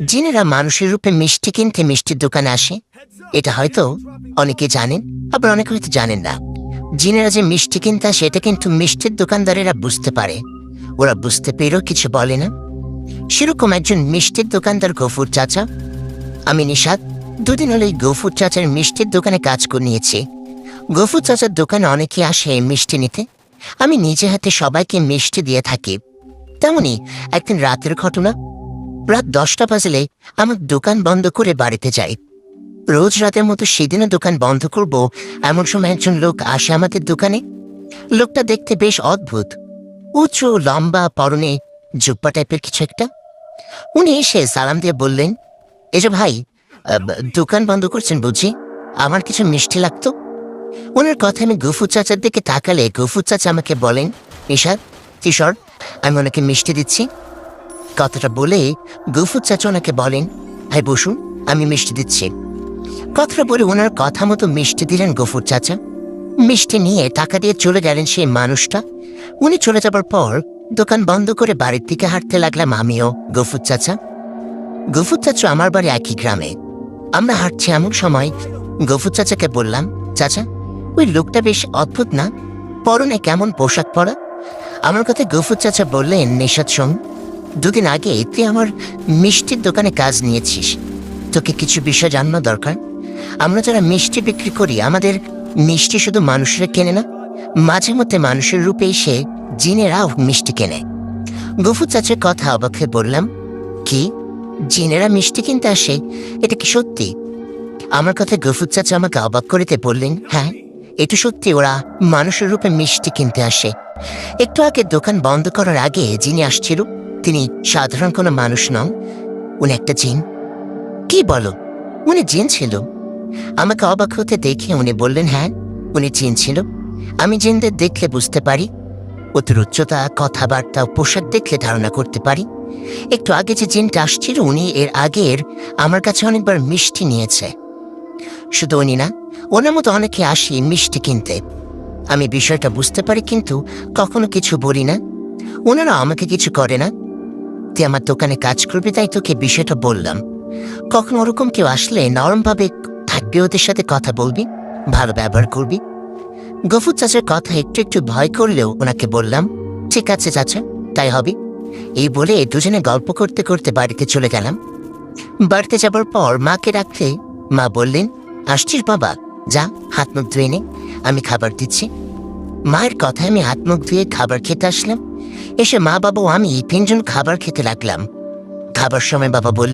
জিনেরা মানুষের রূপে মিষ্টি কিনতে মিষ্টির দোকানে আসে, এটা হয়তো অনেকে জানেন, আবার অনেকে হয়তো জানেন না। জিনেরা যে মিষ্টি কিনতে আসে এটা কিন্তু মিষ্টির দোকানদারেরা বুঝতে পারে। ওরা বুঝতে পেরেও কিছু বলে না। সেরকম একজন মিষ্টির দোকানদার গফুর চাচা। আমি নিশাদ, দুদিন হলো এই গফুর চাচার মিষ্টির দোকানে কাজ করে নিয়েছি। গফুর চাচার দোকানে অনেকে আসে মিষ্টি নিতে। আমি নিজে হাতে সবাইকে মিষ্টি দিয়ে থাকি। তেমনি একদিন রাতের ঘটনা। রাত 10টা বাজলে আমার দোকান বন্ধ করে বাড়িতে যাই। রোজ রাতের মতো সেদিনও দোকান বন্ধ করব, এমন সময় একজন লোক আসে আমাদের দোকানে। লোকটা দেখতে বেশ অদ্ভুত, উঁচু লম্বা, পরনে জুব্বা টাইপের কিছু একটা। উনি এসে সালাম দিয়ে বললেন, এই যে ভাই, দোকান বন্ধ করছেন বুঝি? আমার কিছু মিষ্টি লাগতো। ওনার কথা আমি গফুর চাচার দিকে তাকালে গফুর চাচা আমাকে বলেন, নিশাদ কিশোর, আমি ওনাকে মিষ্টি দিচ্ছি। কথাটা বলে গফুর চাচা ওনাকে বলেন, ভাই বসুন, আমি মিষ্টি দিচ্ছি। কথাটা বলে ওনার কথা মতো মিষ্টি দিলেন গফুর চাচা। মিষ্টি নিয়ে টাকা দিয়ে চলে গেলেন সেই মানুষটা। উনি চলে যাবার পর দোকান বন্ধ করে বাড়ির দিকে হাঁটতে লাগলাম আমিও, গফুর চাচা। গফুর চাচা আমার বাড়ি একই গ্রামে। আমরা হাঁটছি এমন সময় গফুর চাচাকে বললাম, চাচা, ওই লোকটা বেশ অদ্ভুত না? পরনে কেমন পোশাক পরা? আমার কথা গফুর চাচা বললেন, নিশাদ শোন, দুদিন আগে তুই আমার মিষ্টির দোকানে কাজ নিয়েছিস। তোকে কিছু বিষয় জানানো দরকার। আমরা যারা মিষ্টি বিক্রি করি, আমাদের মিষ্টি শুধু মানুষেরা কেনে না, মাঝে মধ্যে মানুষের রূপে এসে জিনেরাও মিষ্টি কেনে। গফুর চাচার কথা অবাক হয়ে বললাম, কি, জিনেরা মিষ্টি কিনতে আসে? এটা কি সত্যি? আমার কথা গফুর চাচা আমাকে অবাক করিতে বললেন, হ্যাঁ, এটা সত্যি, ওরা মানুষের রূপে মিষ্টি কিনতে আসে। একটু আগে দোকান বন্ধ করার আগে যিনি আসছিল তিনি সাধারণ কোনো মানুষ নন, উনি একটা জিন। কি বলো? উনি জিন ছিল? আমাকে অবাক হতে দেখে উনি বললেন, হ্যাঁ, উনি জিন ছিল। আমি জিনদের দেখলে বুঝতে পারি, ওদের উচ্চতা, কথাবার্তা, পোশাক দেখলে ধারণা করতে পারি। একটু আগে যে জিনটা আসছিল উনি এর আগের আমার কাছে অনেকবার মিষ্টি নিয়েছে। শুধু উনি না, ওনার মতো অনেকে আসি মিষ্টি কিনতে। আমি বিষয়টা বুঝতে পারি কিন্তু কখনো কিছু বলি না। ওনারা আমাকে কিছু করে না। তুই আমার দোকানে কাজ করবি তাই তোকে বিষয়টা বললাম। কখনো ওরকম কেউ আসলে নরমভাবে থাকবি, ওদের সাথে কথা বলবি, ভালো ব্যবহার করবি। গফুর চাচার কথা একটু একটু ভয় করলেও ওনাকে বললাম, ঠিক আছে চাচা, তাই হবে। এই বলে দুজনে গল্প করতে করতে বাড়িতে চলে গেলাম। বাড়িতে যাবার পর মাকে রাখতে মা বললেন, আসছিস বাবা, যা হাত মুখ ধুয়ে নে, আমি খাবার দিচ্ছি। মায়ের কথায় আমি হাত মুখ ধুয়ে খাবার খেতে আসলাম। এসে মা, বাবা ও আমি 3জন খাবার খেতে লাগলাম। খাবার সময় বাবা বলল,